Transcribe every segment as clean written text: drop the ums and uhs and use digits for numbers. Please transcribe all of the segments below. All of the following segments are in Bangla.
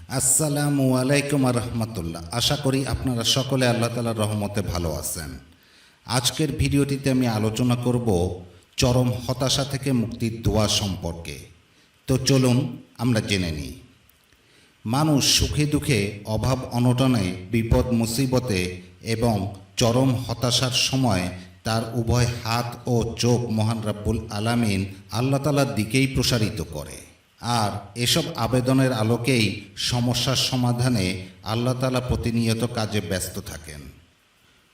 আসসালামু আলাইকুম রহমতুল্লাহ। আশা করি আপনারা সকলে আল্লাহ তাআলার রহমতে ভালো আছেন। আজকের ভিডিওটিতে আমি আলোচনা করব চরম হতাশা থেকে মুক্তির দোয়া সম্পর্কে। তো চলুন আমরা জেনে নিই। মানুষ সুখে দুঃখে, অভাব অনটনে, বিপদ মুসিবতে এবং চরম হতাশার সময় তার উভয় হাত ও চোখ মহান রাব্বুল আলামিন আল্লাহ তাআলার দিকেই প্রসারিত করে। আর এসব আবেদনের আলোকেই সমস্যার সমাধানে আল্লাহ তাআলা প্রতিনিয়ত কাজে ব্যস্ত থাকেন।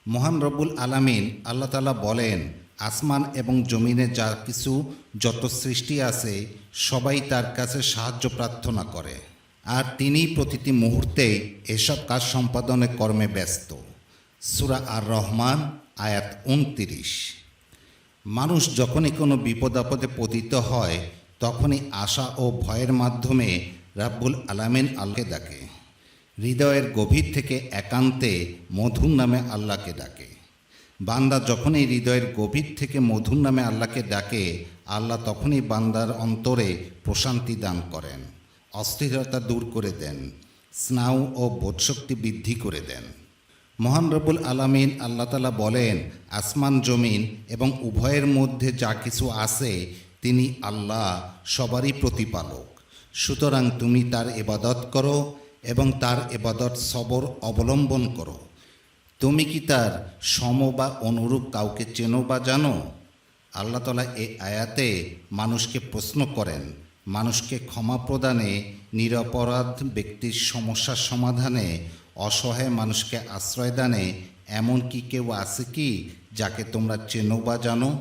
মহান রব্বুল আলামিন আল্লাহ তাআলা বলেন, আসমান এবং জমিনে যা কিছু যত সৃষ্টি আছে সবাই তার কাছে সাহায্য প্রার্থনা করে, আর তিনিই প্রতিটি মুহূর্তে এসব কাজ সম্পাদনে কর্মে ব্যস্ত। সূরা আর রহমান আয়াত ২৯। মানুষ যখনই কোনো বিপদ আপদে পতিত হয় তখনই আশা ও ভয়ের মাধ্যমে রাব্বুল আলামিন আল্লাহকে ডাকে। হৃদয়ের গভীর থেকে একান্তে মধুর নামে আল্লাহকে ডাকে। বান্দা যখনই হৃদয়ের গভীর থেকে মধুর নামে আল্লাহকে ডাকে, আল্লাহ তখনই বান্দার অন্তরে প্রশান্তি দান করেন, অস্থিরতা দূর করে দেন, স্নায়ু ও বোধশক্তি বৃদ্ধি করে দেন। মহান রব্বুল আলামিন আল্লাহ তাআলা বলেন, আসমান জমিন এবং উভয়ের মধ্যে যা কিছু আছে তিনি আল্লাহ সবারই প্রতিপালক। সুতরাং তুমি তার ইবাদত করো এবং তার ইবাদত সবর অবলম্বন করো। তুমি কি তার সম বা অনুরূপ কাউকে চেনো বা জানো? আল্লাহ তাআলা এই আয়াতে মানুষকে প্রশ্ন করেন, মানুষকে ক্ষমা প্রদানে, নিরপরাধ ব্যক্তির সমস্যার সমাধানে, অসহায় মানুষকে আশ্রয় দানে এমন কি কেউ আছে কি যাকে তোমরা চেনো বা জানো?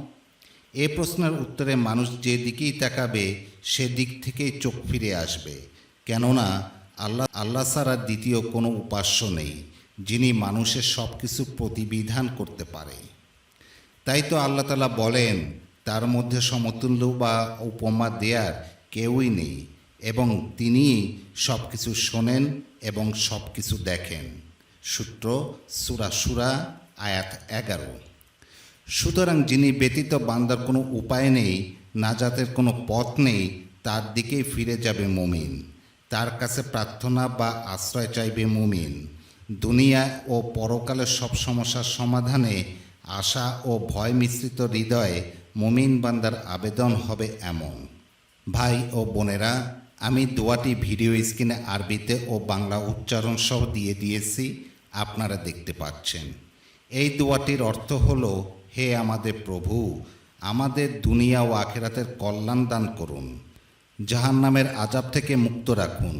এ প্রশ্নের উত্তরে মানুষ যে দিকেই তাকাবে সেদিক থেকেই চোখ ফিরে আসবে, কেননা আল্লাহ ছাড়া দ্বিতীয় কোনো উপাস্য নেই যিনি মানুষের সব কিছু প্রতিবিধান করতে পারে। তাই তো আল্লাহ তাআলা বলেন, তার মধ্যে সমতুল্য বা উপমা দেয়ার কেউই নেই এবং তিনি সব কিছু শোনেন এবং সব কিছু দেখেন। সূত্র সূরা শুরা আয়াত ১১। সুতরাং যিনি ব্যতীত বান্দার কোনো উপায় নেই, নাজাতের কোনো পথ নেই, তার দিকেই ফিরে যাবে মুমিন। তার কাছে প্রার্থনা বা আশ্রয় চাইবে মুমিন। দুনিয়া ও পরকালের সব সমস্যার সমাধানে আশা ও ভয় মিশ্রিত হৃদয়ে মুমিন বান্দার আবেদন হবে এমন। ভাই ও বোনেরা, আমি দোয়াটি ভিডিও স্ক্রিনে আরবিতে ও বাংলা উচ্চারণ সহ দিয়ে দিয়েছি, আপনারা দেখতে পাচ্ছেন। এই দোয়াটির অর্থ হলো, হে আমাদের প্রভু, আমাদের দুনিয়া ও আখিরাতের কল্যাণ দান করুন, জাহান্নামের আযাব থেকে মুক্ত রাখুন,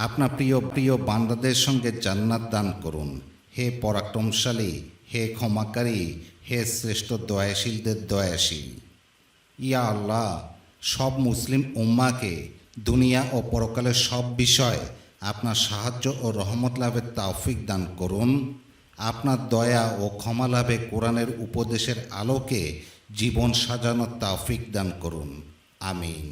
আপনার প্রিয় প্রিয় বান্দাদের সঙ্গে জান্নাত দান করুন। হে পরাক্রমশালী, হে ক্ষমাকারী, হে শ্রেষ্ঠ দয়াশীলদের দয়াশীল। ইয়া আল্লাহ, সব মুসলিম উম্মাকে দুনিয়া ও পরকালের সব বিষয় আপনার সাহায্য ও রহমত লাভের তৌফিক দান করুন। আপনার দয়া ও ক্ষমা লাভে কোরআনের উপদেশের আলোকে জীবন সাজানোর তৌফিক দান করুন। আমিন।